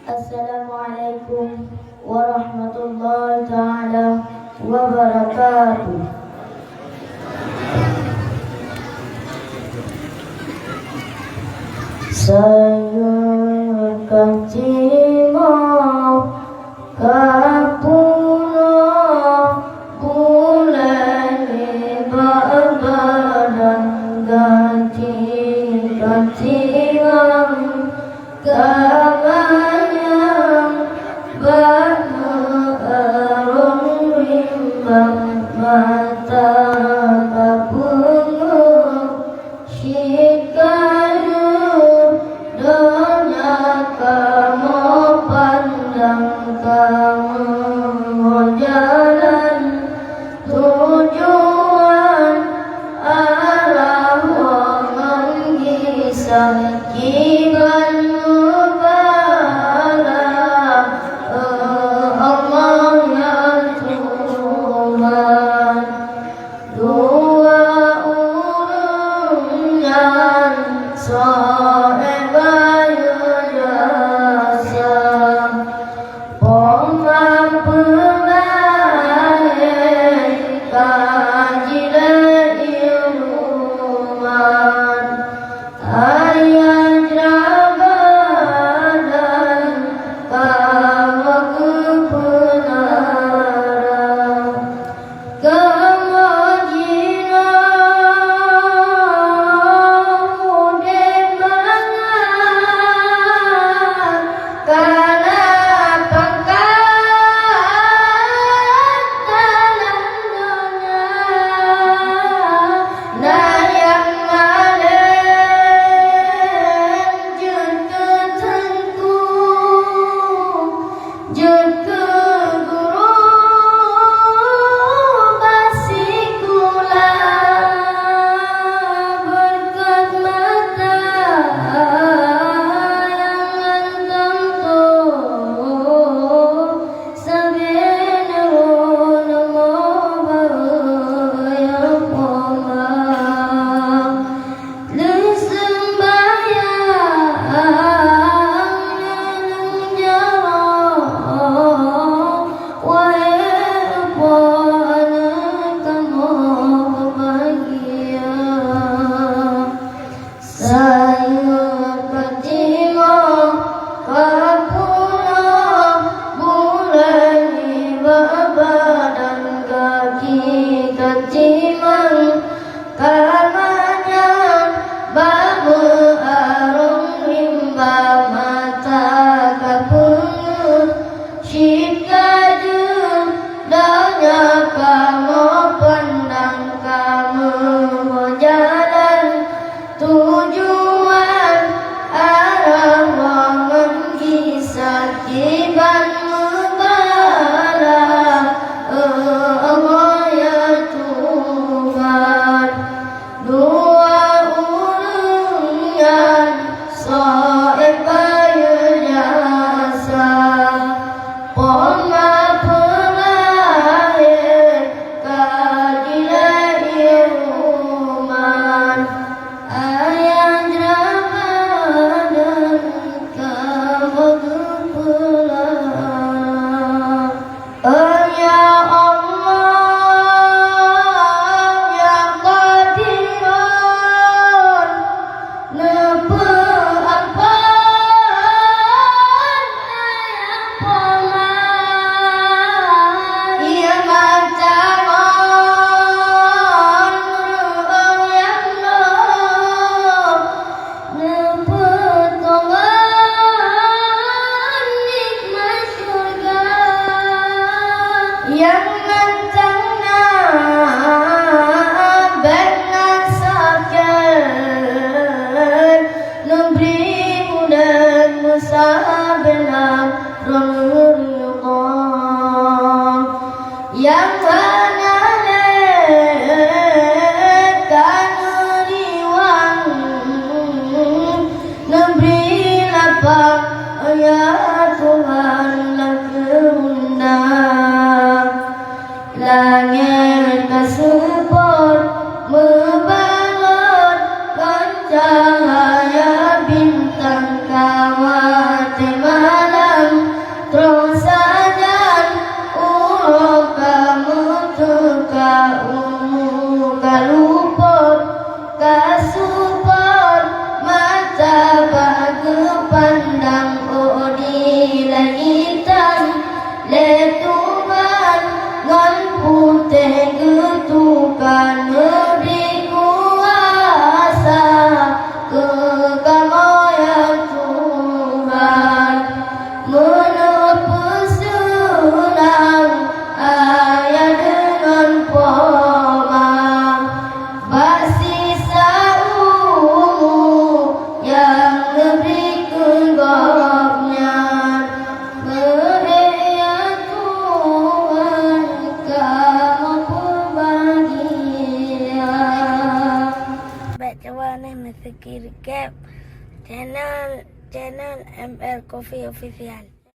Assalamualaikum warahmatullahi ta'ala wabarakatuh. Saya kacima kapuna bulan badan ganti-gantian kamayang bermerung rimbang mata kapuna syikadu dunia kamu pandang kamu jalan tujuan arah mengisah kiban mubarak Allah ya Tuhan. Dua urung yang soebayu jasa pemampunan kajian ilmuwan ayat rabadan kamu kebenaran kemajinan mudemangan karena pangkat dalam dunia nah yang ngalenjut ke tengku jut ke guru basikula berkat mata yang tentu sebenarun yang poma sembahyang jarang walaupun kamu bahagia. Saya kacima kapuna bulan badan kaki kacimang kalamanya babu arung rimba mata kapunu syikadu dunia kamu pandang kamu jalan tujuan arah mengisah kiban mubarak Allah ya Tuhan. Dua urung yang soebayu jasa pemapelai kajian ilmuwan ayat rabadan kamu kebenaran ya Allah ya Qadirun nepe ampun yang poma ia macangon yang lo nepe tongan nikmat surga yang ngancangna benar sakit memberi mudah musabenar ronuriyullah yang menalekan riwang memberi lapang ya Tuhan keundang langit kasubur membangun cahaya bintang kawat malam subscribe channel ML Coffee Official.